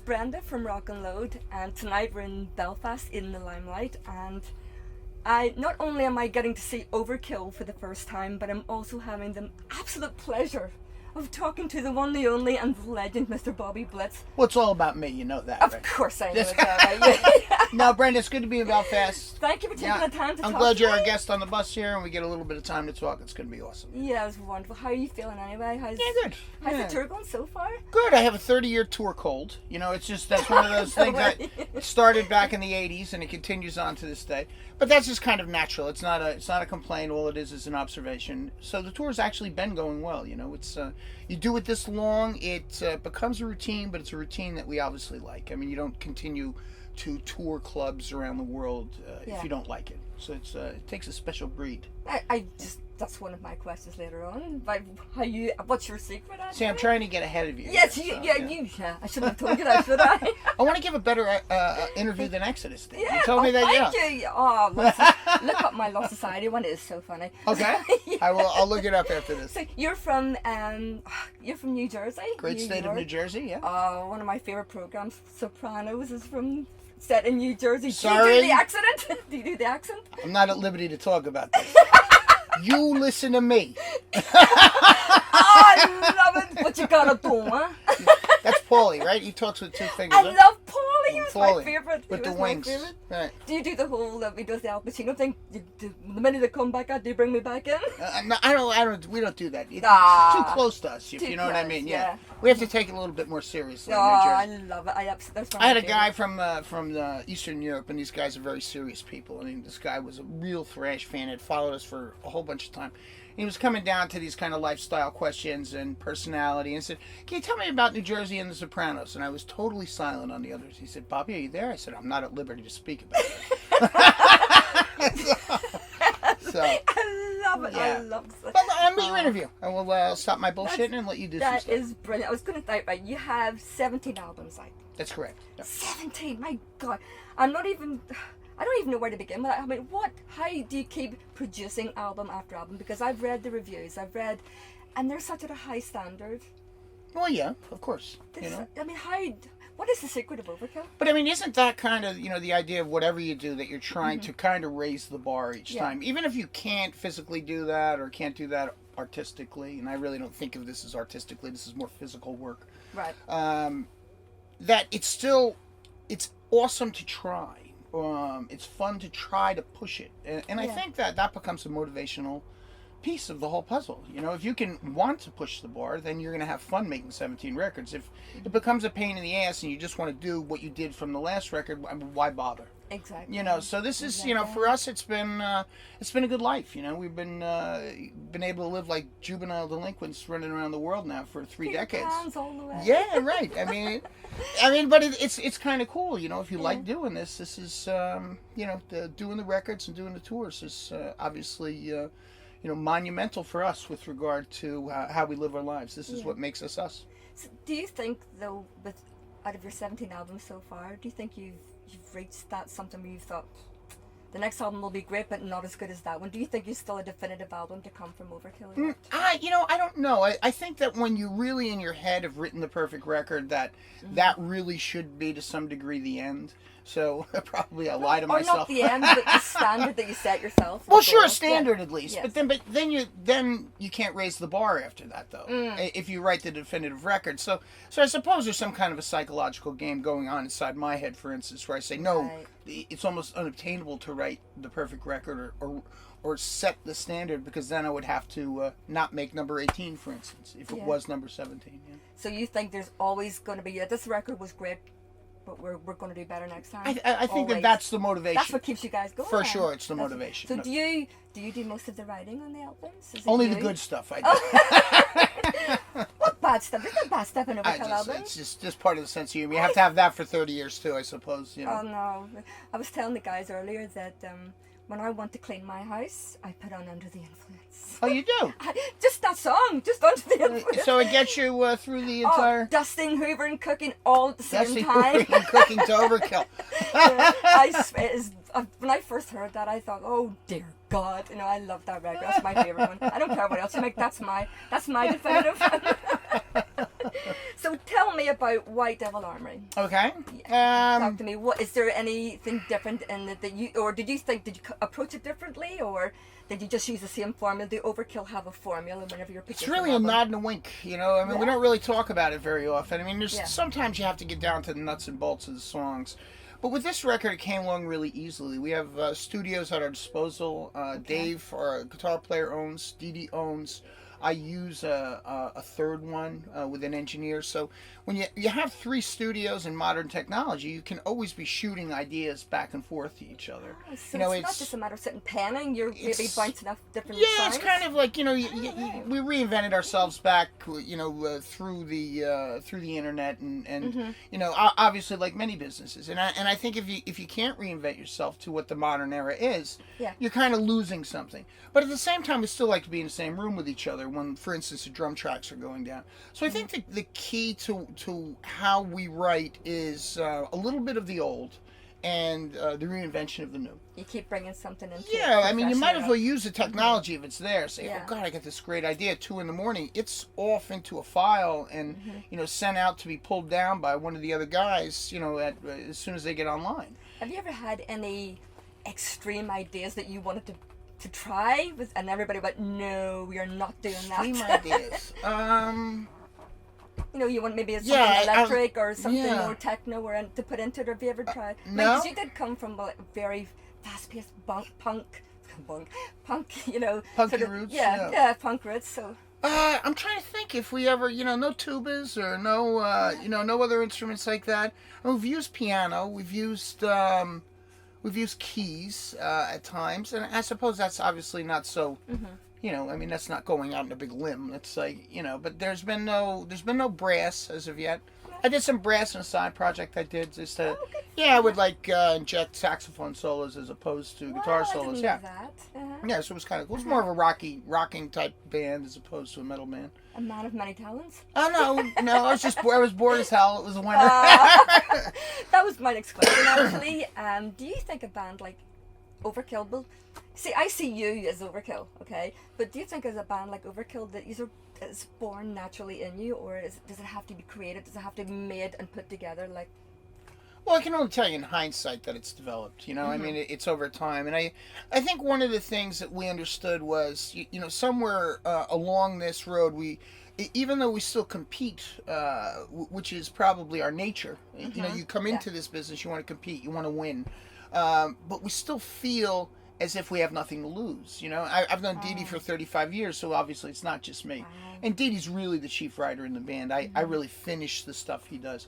Brenda from Rock and Load, and tonight we're in Belfast in the limelight, and not only am I getting to see Overkill for the first time, but I'm also having the absolute pleasure of talking to the one, the only, and the legend, Mr. Bobby BLITZ. Well, it's all about me, you know that, Of right? course I know that, right? No, Brenda, it's good to be in Belfast. Thank you for taking the time to talk I'm glad to you're me. our guest on the bus here, and we get a little bit of time to talk. It's going to be awesome. Yeah, it's wonderful. How are you feeling anyway? Yeah, good. How's Yeah. the tour going so far? Good. I have a 30-year tour cold. You know, it's just, that's one of those things that started back in the 80s, and it continues on to this day. But that's just kind of natural. It's not a complaint. All it is an observation. So the tour's actually been going well. You know, it's you do it this long, it becomes a routine, but it's a routine that we obviously like. I mean, you don't continue to tour clubs around the world if you don't like it. So it takes a special breed. That's one of my questions later on. But what's your secret? See, I'm trying to get ahead of you. Yes, here, I shouldn't have told you that, should I? I want to give a better interview than Exodus did. Yeah, You told me that, thank you. Oh, look up my Lost Society one. It is so funny. Okay, Yeah. I'll look it up after this. So you're from New Jersey. Great state of New Jersey, yeah. One of my favorite programs, Sopranos, is set in New Jersay. Sorry? Do you do the accent? Do you do the accent? I'm not at liberty to talk about this. You listen to me. I love it. What you gotta do, huh? That's Paulie, right? He talks with two fingers. I love Paulie. He was my Paulie, favorite. with He the was my wings. favorite. Right. Do you do the whole he does the Al Pacino thing? The minute they come back out, do you bring me back in? No, I don't. We don't do that. It's too close to us, if Too you know what I close, mean. yeah. We have to take it a little bit more seriously. Oh, in New I Jersey. love it. I had a guy from Eastern Europe, and these guys are very serious people. I mean, this guy was a real Thrash fan, had followed us for a whole bunch of time. He was coming down to these kind of lifestyle questions and personality, and said, "Can you tell me about New Jersey and the Sopranos?" And I was totally silent on the others. He said, "Bobby, are you there?" I said, "I'm not at liberty to speak about it." so I love it. Yeah. I love it. But I'll meet your interview. I will stop my bullshitting and let you do some That stuff. is brilliant. I was going to think, right, you have 17 albums out. That's correct. Yeah. 17, my God. I don't even know where to begin with that. I mean, how do you keep producing album after album? Because I've read the reviews, and they're such at a high standard. Well, yeah, of course. You know. I mean, what is the secret of Overkill? But I mean, isn't that kind of, the idea of whatever you do, that you're trying to kind of raise the bar each time? Even if you can't physically do that or can't do that artistically, and I really don't think of this as artistically, this is more physical work. Right. That it's awesome to try. It's fun to try to push it. And I think that becomes a motivational piece of the whole puzzle. If you can want to push the bar, then you're going to have fun making 17 records. If it becomes a pain in the ass and you just want to do what you did from the last record, why bother? Exactly. So this is, for us, it's been a good life. We've been able to live like juvenile delinquents running around the world now for 3 decades. Pounds all the way. Yeah, right. I mean, but it's kind of cool. If you like doing this is, doing the records and doing the tours is obviously, monumental for us with regard to how we live our lives. This is what makes us us. So do you think, though, out of your 17 albums so far, do you think you've reached that something where you thought the next album will be great but not as good as that one? Do you think there's still a definitive album to come from Overkill? I don't know. I think that when you really in your head have written the perfect record, that really should be to some degree the end. So probably I lie to myself. Or not the end, but the standard that you set yourself. Well, sure, a standard at least. Yes. But then you can't raise the bar after that, though. If you write the definitive record. So I suppose there's some kind of a psychological game going on inside my head, for instance, where I say no, it's almost unobtainable to write the perfect record or set the standard, because then I would have to not make number 18, for instance, if it was number 17. Yeah. So you think there's always going to be this record was great, but we're going to do better next time? I think that's the motivation. That's what keeps you guys going. For sure, it's the motivation. So do you do most of the writing on the albums? Only the good stuff I do. What bad stuff? There's no bad stuff in Overkill albums. It's just part of the sense of humor. You have to have that for 30 years too, I suppose. Oh no. I was telling the guys earlier that when I want to clean my house, I put on Under the Influence. Oh, you do? Just that song, just Under the Influence. So it gets you through the entire... dusting, hoovering, cooking all at the same time. Dusting, hoovering, and cooking to Overkill. When I first heard that, I thought, oh dear God, I love that record. That's my favorite one. I don't care what else you make. That's my definitive. So tell me about White Devil Armory. Okay. Talk to me. What is there anything different in it that you, or did you approach it differently, or did you just use the same formula? Do Overkill have a formula whenever you're picking? It's really a nod and a wink, you know. I mean, we don't really talk about it very often. I mean, there's Yeah. sometimes you have to get down to the nuts and bolts of the songs. But with this record, it came along really easily. We have studios at our disposal. Dave, our guitar player, owns. Dee Dee owns. I use a third one with an engineer. So when you have 3 studios and modern technology, you can always be shooting ideas back and forth to each other. Oh, so you know, it's not just a matter of sitting penning. You're maybe bouncing off different Yeah, sounds. it's kind of like, you know, we reinvented ourselves back, you know, through the internet and you know, obviously like many businesses. And I think if you can't reinvent yourself to what the modern era is, you're kind of losing something. But at the same time, we still like to be in the same room with each other when, for instance, the drum tracks are going down. So I think the key to how we write is a little bit of the old and the reinvention of the new. You keep bringing something into Yeah, I mean, you might as well it. use the technology if it's there. Say, oh God, I got this great idea at 2 a.m. It's off into a file and you know, sent out to be pulled down by one of the other guys. You know, as soon as they get online. Have you ever had any extreme ideas that you wanted to try with, and everybody went, no, we are not doing that? Extreme ideas. You know, you want maybe something electric or something more techno or to put into it. Or have you ever tried? No. Because you did come from like very fast-paced punk, you know, Punky sort of, roots. yeah, punk roots. So. I'm trying to think if we ever, you know, no tubas or no, you know, no other instruments like that. I mean, we've used piano. We've used keys at times, and I suppose that's obviously not so. You know, I mean, that's not going out in a big limb. It's like, you know, but there's been no brass as of yet. I did some brass in a side project I did just to, I would like inject saxophone solos as opposed to guitar solos. I didn't know that. Yeah, so it was kind of cool. It's more of a rocking type band as opposed to a metal band. A man of many talents. Oh no, I was bored as hell. It was a winter. That was my next question actually. Do you think a band like Overkill will? See, I see you as Overkill, okay? But do you think as a band like Overkill that is born naturally in you, or does it have to be created? Does it have to be made and put together? Like, well, I can only tell you in hindsight that it's developed. You know, I mean, it's over time, and I think one of the things that we understood was, you know, somewhere along this road, even though we still compete, which is probably our nature. You know, you come into this business, you want to compete, you want to win, but we still feel as if we have nothing to lose. You know, I've known Dee Dee for 35 years, so obviously it's not just me. And Dee Dee's really the chief writer in the band. I really finish the stuff he does.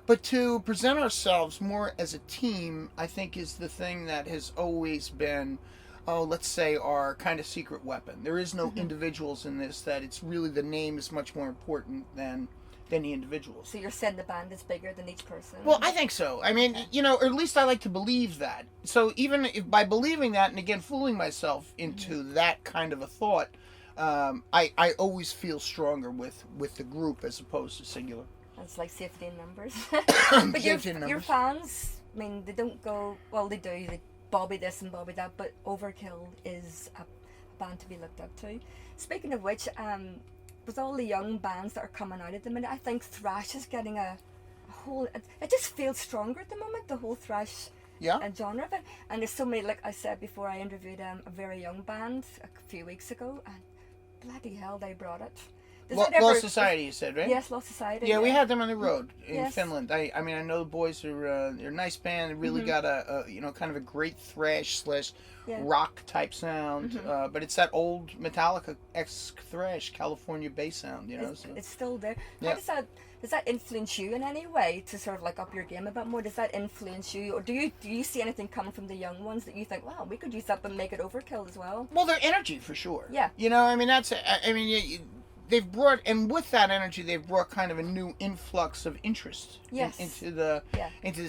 But to present ourselves more as a team, I think is the thing that has always been, let's say, our kind of secret weapon. There is no individuals in this, that it's really the name is much more important than the individuals. so you're saying the band is bigger than each person? Well, I think so. I mean, you know, or at least I like to believe that. So even if by believing that, and again, fooling myself into that kind of a thought, I always feel stronger with the group as opposed to singular. It's like safety in numbers. But Safety in your numbers. fans, I mean, they don't go, well, they do, they Bobby this and Bobby that, but Overkill is a band to be looked up to. Speaking of which, with all the young bands that are coming out at the minute, I think Thrash is getting a whole, it just feels stronger at the moment, the whole Thrash genre of it. And there's so many, like I said before, I interviewed a very young band a few weeks ago, and bloody hell, they brought it. Lost Society, you said, right? Yes, Lost Society. Yeah, we had them on the road in Yes. Finland. I mean, I know the boys are they're a nice band. They really got a you know, kind of a great thrash / rock type sound. But it's that old Metallica-esque thrash, California bass sound. You know, It's still there. Yeah. How does that influence you in any way to sort of like up your game a bit more? Does that influence you, or do you see anything coming from the young ones that you think, wow, we could use that but make it Overkill as well? Well, their energy for sure. Yeah. You know, I mean, they've brought, and with that energy, they've brought kind of a new influx of interest into the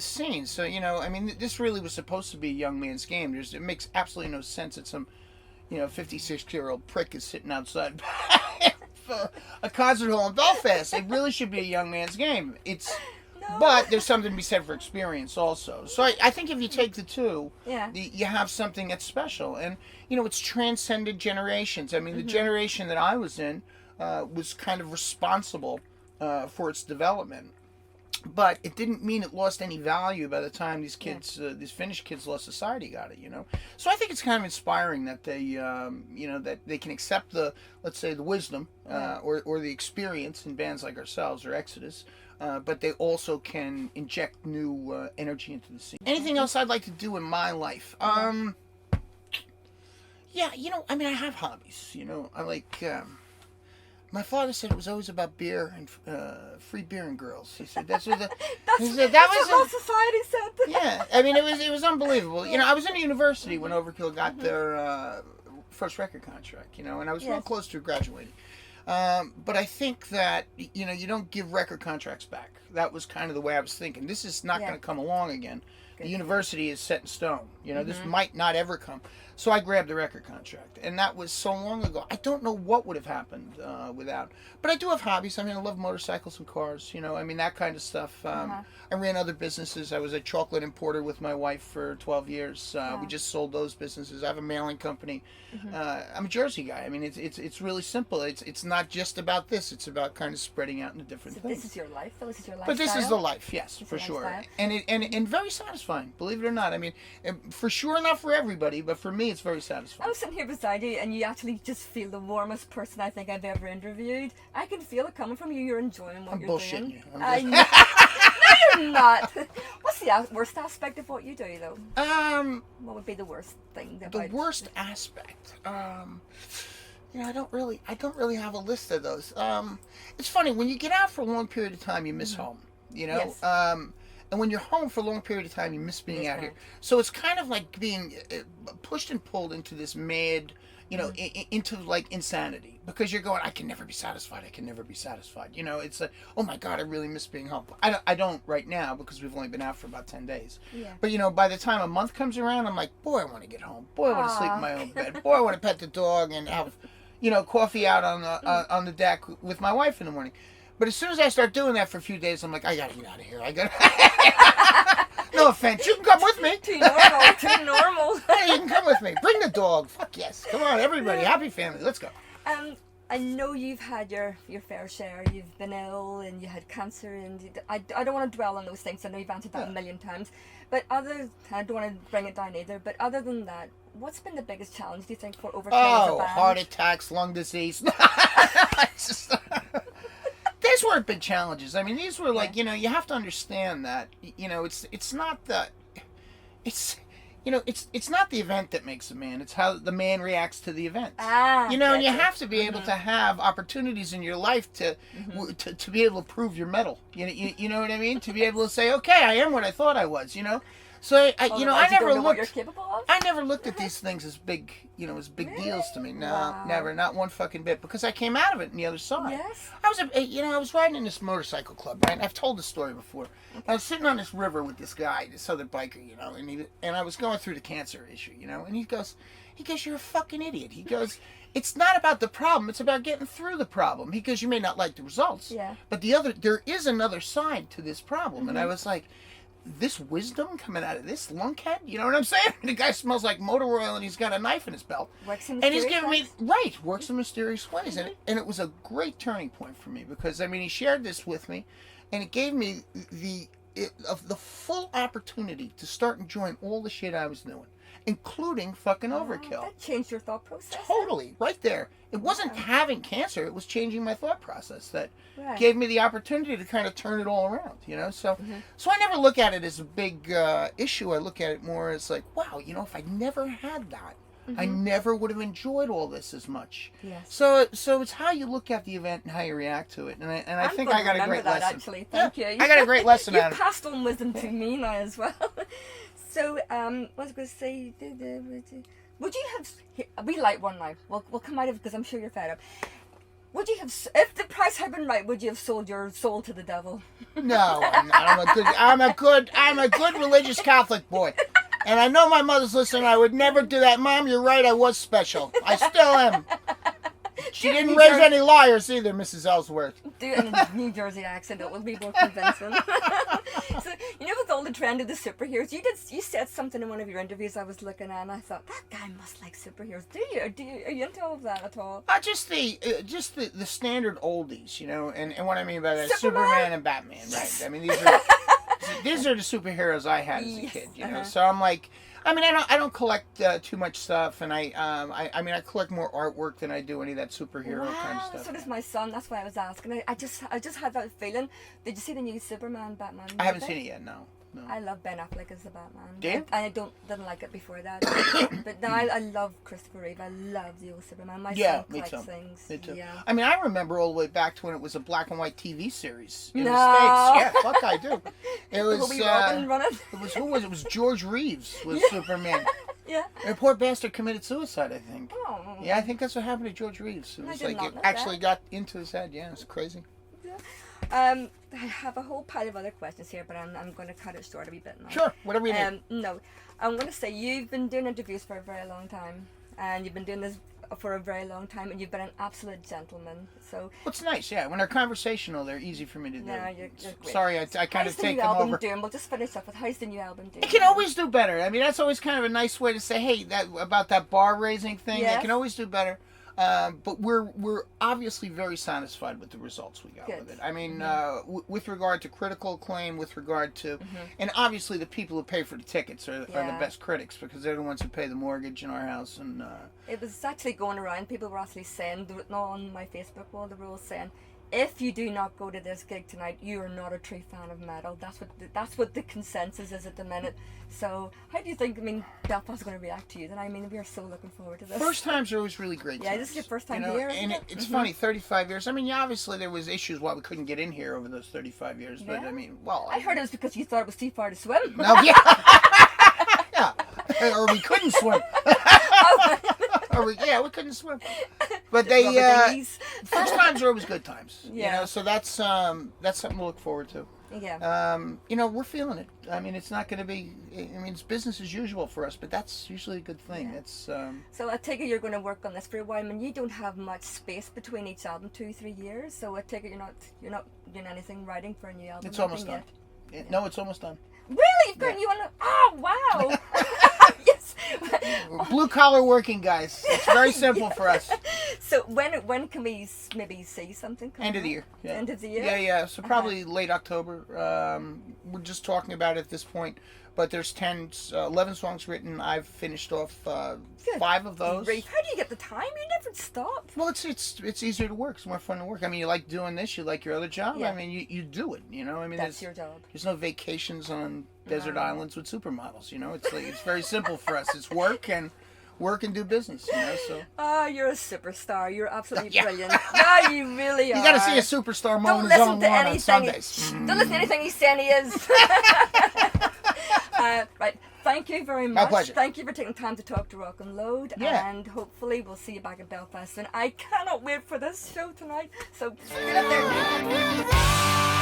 scene. So, you know, I mean, this really was supposed to be a young man's game. It makes absolutely no sense that some, you know, 56-year-old prick is sitting outside a concert hall in Belfast. It really should be a young man's game. But there's something to be said for experience also. So I think if you take the two, you have something that's special. And, you know, it's transcended generations. I mean, the generation that I was in was kind of responsible for its development. But it didn't mean it lost any value by the time these kids, these Finnish kids, Lost Society got it. So I think it's kind of inspiring that they, that they can accept the, let's say, the wisdom or the experience in bands like ourselves or Exodus, but they also can inject new energy into the scene. Anything else I'd like to do in my life? Yeah, I have hobbies. I like. My father said it was always about beer and free beer and girls. He said that's what that's what society said. Yeah, it was unbelievable. I was in a university when Overkill got their first record contract. And I was real close to graduating. But I think that you don't give record contracts back. That was kind of the way I was thinking. This is not going to come along again. The university is set in stone. This might not ever come. So I grabbed the record contract, and that was so long ago. I don't know what would have happened without. But I do have hobbies. I love motorcycles and cars. That kind of stuff. I ran other businesses. I was a chocolate importer with my wife for 12 years. We just sold those businesses. I have a mailing company. I'm a Jersey guy. It's really simple. It's not just about this. It's about kind of spreading out into different things. This is your life, though. This is your But lifestyle. this is the life, yes, for sure. Lifestyle. And very satisfying, believe it or not. For sure not for everybody, but for me it's very satisfying. I was sitting here beside you and you actually just feel the warmest person I think I've ever interviewed. I can feel it coming from you. You're enjoying what you're doing. You. I know. No, you're not. What's the worst aspect of what you do, though? What would be the worst thing? The worst aspect? I don't really have a list of those. It's funny, when you get out for a long period of time, you miss home, Yes. And when you're home for a long period of time, you miss being out here. So it's kind of like being pushed and pulled into this mad, into like insanity, because you're going, I can never be satisfied. I can never be satisfied. It's like, oh my God, I really miss being home. I don't right now because we've only been out for about 10 days. Yeah. But by the time a month comes around, I'm like, boy, I want to get home. Boy, I want to sleep in my own bed. Boy, I want to pet the dog and have, coffee out on the deck with my wife in the morning. But as soon as I start doing that for a few days, I'm like, I gotta get out of here. No offense, you can come with me. Too normal. Hey, you can come with me. Bring the dog. Fuck yes. Come on, everybody. Happy family. Let's go. I know you've had your fair share. You've been ill and you had cancer, and I don't want to dwell on those things. I know you've answered that a million times. But I don't want to bring it down either. But other than that, what's been the biggest challenge, do you think, for Overkill as a band? Heart attacks, lung disease. These weren't big challenges. These were like, you have to understand that, it's not the, it's not the event that makes a man. It's how the man reacts to the event. And you have to be able to have opportunities in your life to be able to prove your mettle. You know what I mean? To be able to say, okay, I am what I thought I was. So I never looked at these things as big, as big deals to me. No, never, not one fucking bit, because I came out of it on the other side. Yes. I was riding in this motorcycle club, right? I've told the story before. Okay. I was sitting on this river with this guy, this other biker, and I was going through the cancer issue, and he goes, you're a fucking idiot. He goes, it's not about the problem, it's about getting through the problem. He goes, you may not like the results, but there is another side to this problem. And I was like, this wisdom coming out of this lunkhead, you know what I'm saying? The guy smells like motor oil and he's got a knife in his belt. Works in mysterious ways. And it was a great turning point for me, because he shared this with me, and it gave me the full opportunity to start enjoying all the shit I was doing, including fucking Overkill. That changed your thought process? Totally, right there. It wasn't having cancer, it was changing my thought process that gave me the opportunity to kind of turn it all around, So I never look at it as a big issue. I look at it more as like, wow, if I never had that, I never would have enjoyed all this as much. Yes. So it's how you look at the event and how you react to it. And I think I got a great lesson. Actually. Thank you. I got a great lesson out of it. You passed on wisdom to me now as well. So, what was I going to say? Would you have... We light one now. We'll come out of it because I'm sure you're fed up. Would you have... If the price had been right, would you have sold your soul to the devil? No. I'm a good religious Catholic boy. And I know my mother's listening. I would never do that. Mom, you're right. I was special. I still am. She didn't raise any liars either, Mrs. Ellsworth. Do it in a New Jersey accent. It will be more convincing. So, with all the trend of the superheroes. You said something in one of your interviews I was looking at, and I thought that guy must like superheroes. Do you? Are you into all of that at all? Just the standard oldies, you know, and what I mean by that is Superman? Superman and Batman, Yes. right? I mean these are the superheroes I had as a Yes, kid, you know. uh-huh. So I'm like, I mean, I don't collect too much stuff, and I mean I collect more artwork than I do any of that superhero kind of stuff. So does my son. That's why I was asking. I just had that feeling. Did you see the new Superman Batman? I haven't movie? seen it yet. No. I love Ben Affleck as the Batman. Do you? I didn't like it before that. But now I love Christopher Reeve. I love the old Superman. My Yeah, son me collects too. things. Me too. Yeah. I mean, I remember all the way back to when it was a black and white TV series in No. the States. Yeah, fuck, I do. It was Hobie Robin running. it was who was it? It was George Reeves was Superman. Yeah. And the poor bastard committed suicide, I think. Oh. Yeah, I think that's what happened to George Reeves. It I was did like not it know actually that. got into his head. Yeah, it's crazy. I have a whole pile of other questions here, but I'm going to cut it short a wee bit now. Sure, whatever you need. No, I'm going to say you've been doing interviews for a very long time, and you've been doing this for a very long time, and you've been an absolute gentleman. So Well, it's nice, yeah. When they're conversational, they're easy for me to do. no, you're great. Sorry, I kind How's of the take new them album over. doing? We'll just finish up with how's the new album doing? You can always do better. I mean, that's always kind of a nice way to say, hey, that about that bar raising thing. Yes. I can always do better. But we're obviously very satisfied with the results we got Good. with it. I mean, with regard to critical acclaim, with regard to, and obviously the people who pay for the tickets are the Yeah. best critics because they're the ones who pay the mortgage in our house. And It was actually going around. People were actually saying, on my Facebook wall, the rules saying, if you do not go to this gig tonight, you are not a true fan of metal. That's what the consensus is at the minute. So, how do you think? I mean, Belfast is going to react to you? Then I mean, we are so looking forward to this. first times are always really great. Yeah, times, this is your first time you know? here, isn't and it? it's funny. 35 years. I mean, yeah, obviously there was issues why we couldn't get in here over those 35 years. But Yeah. I mean, well, I heard it was because you thought it was too far to swim. No, yeah. Yeah. Or we couldn't swim. We couldn't swim. But they Rubber dinghies. first times are always good times. You Yeah. know, so that's something to look forward to. Yeah. You know, we're feeling it. I mean, it's not going to be. I mean, it's business as usual for us, but that's usually a good thing. Yeah. It's. So I take it you're going to work on this for a while. I mean, you don't have much space between each album, 2-3 years. So I take it you're not doing anything writing for a new album. It's almost nothing done. yet? No, it's almost done. Really? You've got you on a... Oh, wow. Yes. We're blue collar working guys. It's very simple for us. So when can we maybe see something come End of the out? year. Yeah. End of the year? Yeah. So probably late October. We're just talking about it at this point. But there's 11 songs written. I've finished off 5 of those. Great. How do you get the time? You never stop. Well, it's easier to work. It's more fun to work. I mean, you like doing this. You like your other job. Yeah. I mean, you do it. You know. I mean, That's your job. there's no vacations on desert No. islands with supermodels. You know, it's like it's very simple for us. It's work and do business. You know, so. Oh, you're a superstar. You're absolutely Yeah. brilliant. No, you really are. You got to see a superstar Don't mowing his listen own to lawn on anything. Sundays. Don't listen to anything he's saying he is. Right. Thank you very much. My pleasure. Thank you for taking time to talk to Rock and Load. Yeah. And hopefully we'll see you back at Belfast soon. I cannot wait for this show tonight. So get up there.